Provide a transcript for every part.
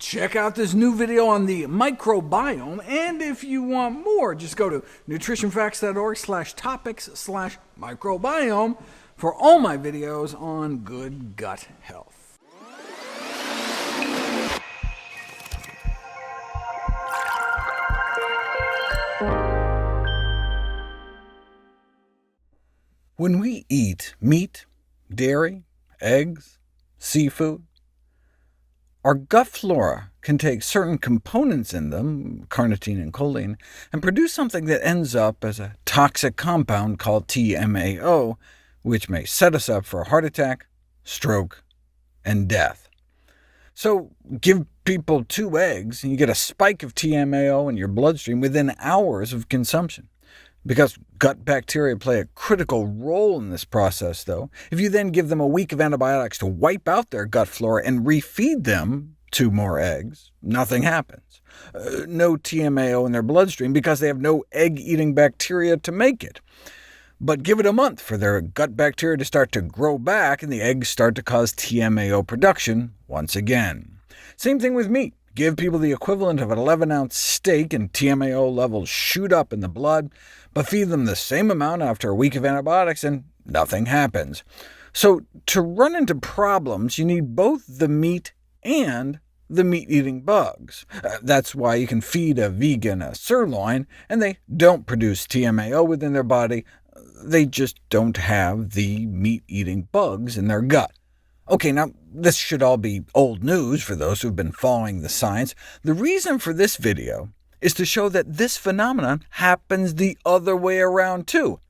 check out this new video on the microbiome, and if you want more, just go to nutritionfacts.org/topics/microbiome for all my videos on good gut health. When we eat meat, dairy, eggs, seafood, our gut flora can take certain components in them, carnitine and choline, and produce something that ends up as a toxic compound called TMAO, which may set us up for a heart attack, stroke, and death. So give people 2 eggs, and you get a spike of TMAO in your bloodstream within hours of consumption. Because gut bacteria play a critical role in this process, though, if you then give them a week of antibiotics to wipe out their gut flora and refeed them 2 more eggs, nothing happens. No TMAO in their bloodstream because they have no egg-eating bacteria to make it. But give it a month for their gut bacteria to start to grow back, and the eggs start to cause TMAO production once again. Same thing with meat. Give people the equivalent of an 11-ounce steak, and TMAO levels shoot up in the blood, but feed them the same amount after a week of antibiotics, and nothing happens. So to run into problems, you need both the meat and the meat-eating bugs. That's why you can feed a vegan a sirloin, and they don't produce TMAO within their body. They just don't have the meat-eating bugs in their gut. OK, now this should all be old news for those who've been following the science. The reason for this video is to show that this phenomenon happens the other way around too.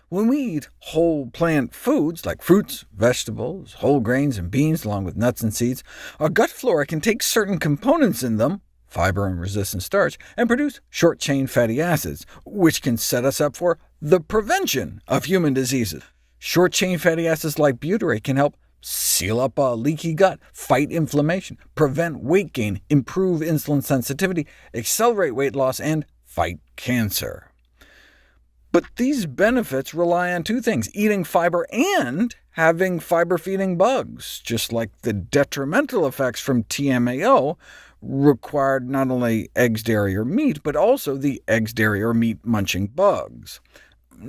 When we eat whole plant foods like fruits, vegetables, whole grains, and beans, along with nuts and seeds, our gut flora can take certain components in them, fiber and resistant starch, and produce short-chain fatty acids, which can set us up for the prevention of human diseases. Short-chain fatty acids like butyrate can help seal up a leaky gut, fight inflammation, prevent weight gain, improve insulin sensitivity, accelerate weight loss, and fight cancer. But these benefits rely on 2 things, eating fiber and having fiber-feeding bugs, just like the detrimental effects from TMAO required not only eggs, dairy, or meat, but also the eggs, dairy, or meat-munching bugs.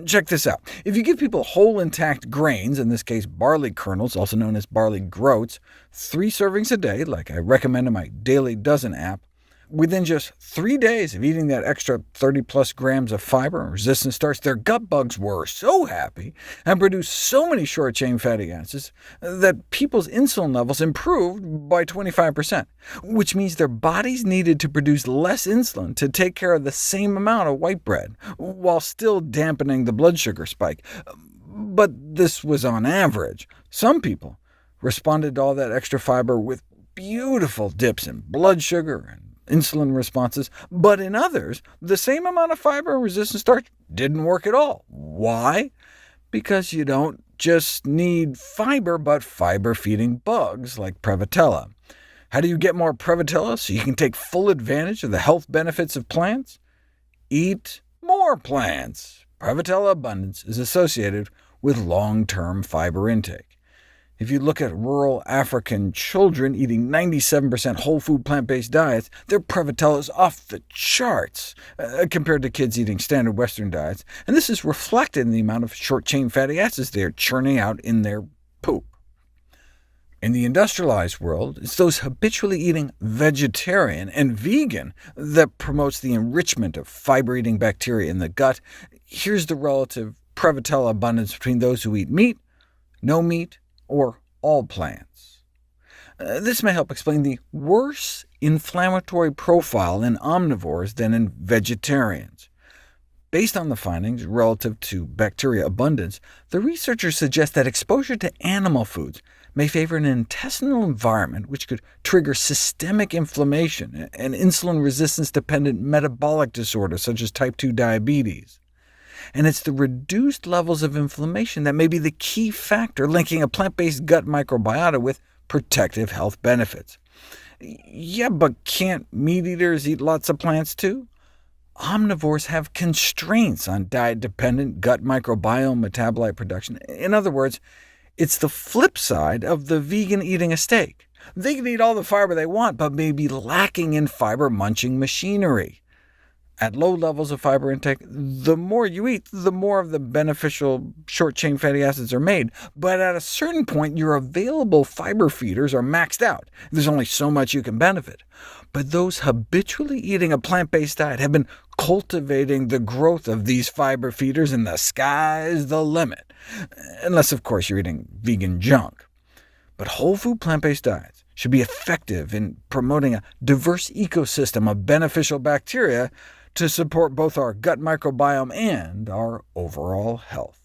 Check this out. If you give people whole intact grains, in this case barley kernels, also known as barley groats, 3 servings a day, like I recommend in my Daily Dozen app, within just 3 days of eating that extra 30+ grams of fiber and resistant starch, their gut bugs were so happy and produced so many short-chain fatty acids that people's insulin levels improved by 25%, which means their bodies needed to produce less insulin to take care of the same amount of white bread, while still dampening the blood sugar spike. But this was on average. Some people responded to all that extra fiber with beautiful dips in blood sugar and insulin responses, but in others, the same amount of fiber and resistant starch didn't work at all. Why? Because you don't just need fiber, but fiber-feeding bugs like Prevotella. How do you get more Prevotella so you can take full advantage of the health benefits of plants? Eat more plants. Prevotella abundance is associated with long-term fiber intake. If you look at rural African children eating 97% whole food plant-based diets, their Prevotella is off the charts compared to kids eating standard Western diets, and this is reflected in the amount of short-chain fatty acids they are churning out in their poop. In the industrialized world, it's those habitually eating vegetarian and vegan that promotes the enrichment of fiber-eating bacteria in the gut. Here's the relative Prevotella abundance between those who eat meat, no meat, or all plants. This may help explain the worse inflammatory profile in omnivores than in vegetarians. Based on the findings relative to bacteria abundance, the researchers suggest that exposure to animal foods may favor an intestinal environment which could trigger systemic inflammation and insulin resistance-dependent metabolic disorders such as type 2 diabetes. And it's the reduced levels of inflammation that may be the key factor linking a plant-based gut microbiota with protective health benefits. Yeah, but can't meat-eaters eat lots of plants too? Omnivores have constraints on diet-dependent gut microbiome metabolite production. In other words, it's the flip side of the vegan eating a steak. They can eat all the fiber they want, but may be lacking in fiber-munching machinery. At low levels of fiber intake, the more you eat, the more of the beneficial short-chain fatty acids are made, but at a certain point your available fiber feeders are maxed out. There's only so much you can benefit. But those habitually eating a plant-based diet have been cultivating the growth of these fiber feeders, and the sky's the limit, unless of course you're eating vegan junk. But whole food plant-based diets should be effective in promoting a diverse ecosystem of beneficial bacteria to support both our gut microbiome and our overall health.